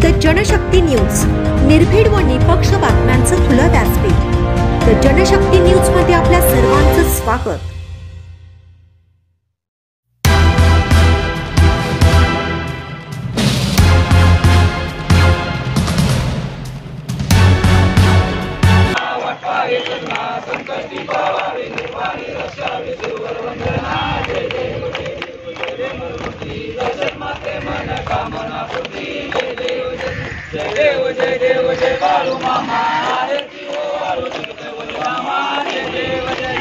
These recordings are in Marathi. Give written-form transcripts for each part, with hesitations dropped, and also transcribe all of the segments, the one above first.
द जनशक्ती न्यूज, निर्भीड व निपक्ष बातम्यांचं खुलं व्यासपीठ. द जनशक्ती न्यूज मध्ये आपल्या सर्वांचं स्वागत. जय देव जय बाळू मामा आरती हो आरती मामा जय देव जय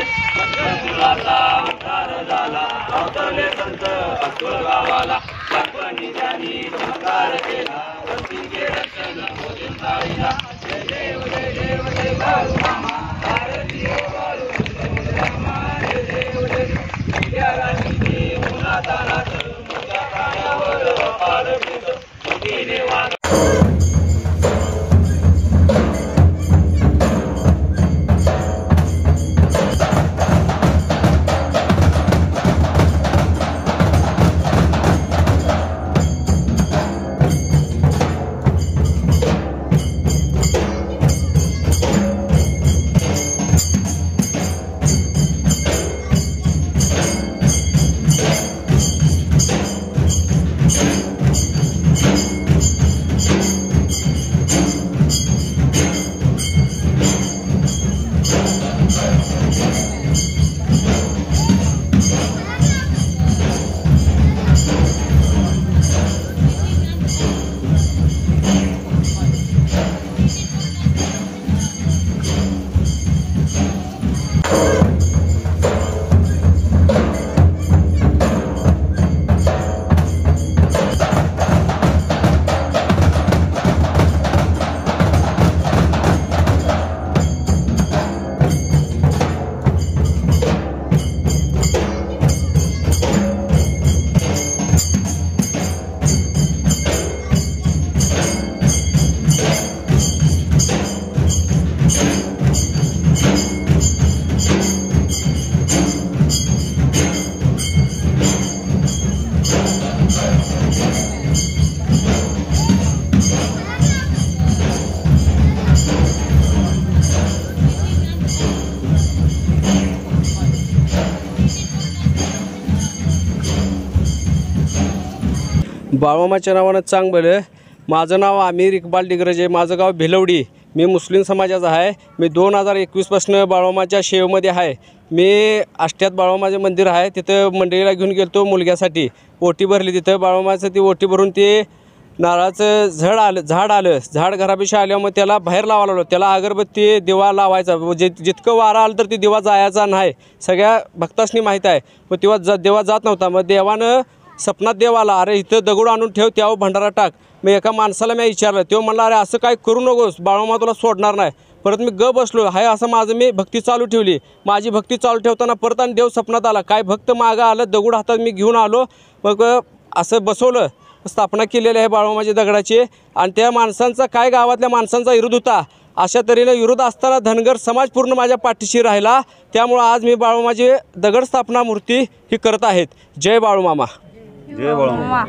तुलाचा उद्धार झाला अवतरले संत अस्तुर गावाला लक्ष्मणी त्यांनी चमत्कार केला वस्तीचे रक्षण मोदीं थाळीला जय देव जय बाळू मामा आरती हो बाळू मामा जय देव जय या राशीने उन्हाचा रात मोठ्या काळावर पार फिरत मोदीने वाद बाळूमामाच्या नावानं चांग भलं. माझं नाव आमिर इक्बाल डिग्रजे, माझं गाव भिलवडी. मी मुस्लिम समाजाचा आहे. मी 2021पासून बाळूमामाच्या शेवमध्ये आहे. मी आष्ट्यात बाळूमामाचं मंदिर आहे, तिथं मंडळीला घेऊन गेलतो मुलग्यासाठी. ओटी भरली तिथं बाळूमामाचं. ती ओटी भरून ते नारळाचं झाड आलं. झाड घरापाशी आल्यावर मग त्याला बाहेर लावायला लावलं. त्याला अगरबत्ती दिवा लावायचा. जितकं वारा आलं तर ती दिवा जायचा नाही, सगळ्या भक्तांनी माहीत आहे. मग तेव्हा देवा जात नव्हता. मग देवानं सपनात देव आला, अरे इथं दगड आणून ठेव, त्यावर भंडारा टाक. मग एका माणसाला मी विचारलं, तो म्हणला अरे असं काय करू नकोस, बाळूमामा तुला सोडणार नाही. परत मी बसलो आहे असं माझं मी भक्ती चालू ठेवली. माझी भक्ती चालू ठेवताना परत आणि देव सपनात आला. काय भक्त मागं आलं, दगड हातात मी घेऊन आलो. मग असं बसवलं, स्थापना केलेली आहे बाळूमामाची दगडाची. आणि त्या माणसांचा काय गावातल्या माणसांचा विरोध होता. अशा तऱ्हेने विरोध असताना धनगर समाज पूर्ण माझ्या पाठीशी राहिला. त्यामुळं आज मी बाळूमामाची दगड स्थापना मूर्ती ही करत आहेत. जय बाळूमामा. जय बाळूमामा.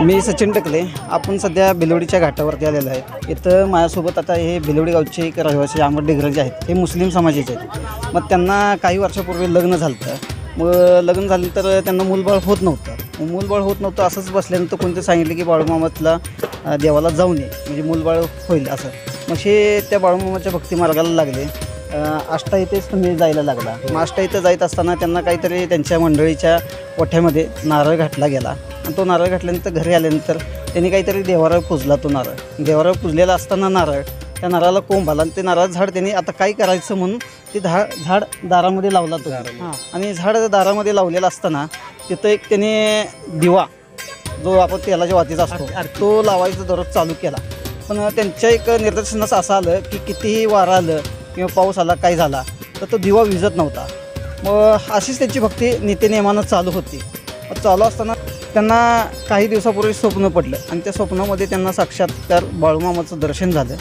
मी सचिन टकले. आपण सध्या भिलवडीच्या घाटावरती आलेलो आहे. इथं माझ्यासोबत आता हे भिलवडी गावचे एक रहिवासी अहमद डिग्रज जे आहेत हे मुस्लिम समाजाचे आहेत. मग त्यांना काही वर्षापूर्वी लग्न झालं होतं. मग लग्न झालं तर त्यांना मूलबाळ होत नव्हतं. मूलबाळ होत नव्हतं असंच बसल्यानंतर कोणतं सांगितलं की बाळूमामातला देवाला जाऊन ये म्हणजे मूलबाळ होईल असं. मग हे त्या बाळूमामाच्या भक्ती मार्गाला लागले. आष्टा इथेच तुम्ही जायला लागला. मग आष्टा इथं जायत असताना त्यांना काहीतरी त्यांच्या मंडळीच्या ओठ्यामध्ये नारळ घातला गेला आणि तो नारळ घातल्यानंतर घरी आल्यानंतर त्यांनी काहीतरी देवारावर पुजला. तो नारळ देवारावर पुजलेला असताना त्या नारळाला कोंब आला आणि ते नारळ झाड त्यांनी आता काय करायचं म्हणून ते झाड दारामध्ये लावला तो. हां, आणि झाड दारामध्ये लावलेला असताना तिथं एक त्याने दिवा जो आपण तेलाच्या वातीचा असतो तो लावायचा दररोज चालू केला. पण त्यांच्या एक निदर्शनास असं आलं की कितीही वारा आलं किंवा पाऊस आला काय झाला तर तो दिवा विझत नव्हता. मग अशीच त्यांची भक्ती नित्यनेमानं चालू होती. चालू असताना त्यांना काही दिवसापूर्वी स्वप्न पडलं आणि त्या स्वप्नामध्ये त्यांना साक्षात्कार बाळूमामाचं दर्शन झालं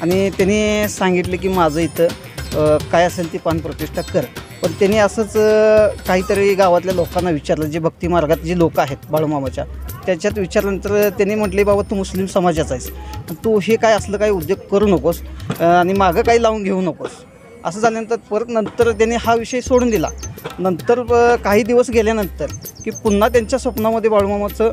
आणि त्यांनी सांगितलं की माझं इथं काय असेल ती पानप्रतिष्ठा कर. पण त्यांनी असंच काहीतरी गावातल्या लोकांना विचारलं, जे भक्ती मार्गात जे लोक आहेत बाळूमामाच्या त्याच्यात विचारल्यानंतर त्यांनी म्हटले बाबा तू मुस्लिम समाजाचा आहेस, तू हे काय असलं काही उद्योग करू नकोस आणि मागं काही लावून घेऊ नकोस. असं झाल्यानंतर परत नंतर त्यांनी हा विषय सोडून दिला. नंतर काही दिवस गेल्यानंतर की पुन्हा त्यांच्या स्वप्नामध्ये बाळूमामाचं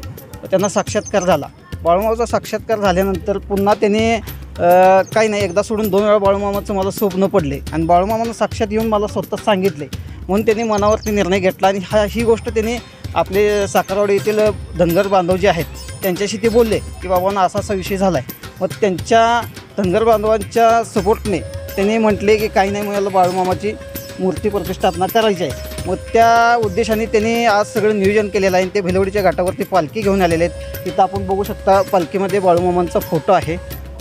त्यांना साक्षात्कार झाला. बाळूमामाचा साक्षात्कार झाल्यानंतर पुन्हा त्याने काही नाही एकदा सोडून 2 वेळा बाळूमामाचं मला स्वप्न पडले आणि बाळूमामानं साक्षात येऊन मला स्वतः सांगितले. म्हणून त्यांनी मनावरती निर्णय घेतला आणि ही गोष्ट त्यांनी आपले साखरवाडी येथील धनगर बांधव जे आहेत त्यांच्याशी ते बोलले की बाबांना असा विषय झाला आहे. मग त्यांच्या धनगर बांधवांच्या सपोर्टने त्यांनी म्हटले की काही नाही मला बाळूमामाची मूर्ती प्रतिष्ठापना करायची आहे. मग त्या उद्देशाने त्यांनी आज सगळं नियोजन केलेलं आहे. ते भिलवडीच्या घाटावरती पालखी घेऊन आलेले आहेत. तिथं आपण बघू शकता पालखीमध्ये बाळूमामांचा फोटो आहे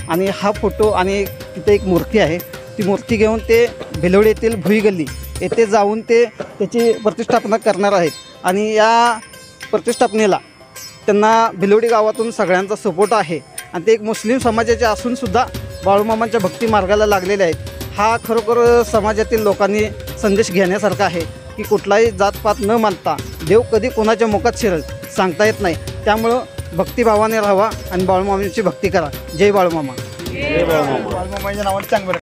आणि हा फोटो आणि तिथे एक मूर्ती आहे. ती मूर्ती घेऊन ते भिलवडी येथील भुई गल्ली येथे जाऊन ते त्याची प्रतिष्ठापना करणार आहेत. आणि या प्रतिष्ठापनेला त्यांना भिलवडी गावातून सगळ्यांचा सपोर्ट आहे आणि ते एक मुस्लिम समाजाचे असूनसुद्धा बाळूमामांच्या भक्ती मार्गाला लागलेले आहेत. हा खरोखर समाजातील लोकांनी संदेश घेण्यासारखा आहे की कुठलाही जातपात न मानता देव कधी कोणाच्या मुखात शिरेल सांगता येत नाही. त्यामुळं भक्तिभावाने राहावा आणि बाळूमामांची भक्ती करा. जय बाळूमामा. बाळूमामाच्या नावाने चांगलं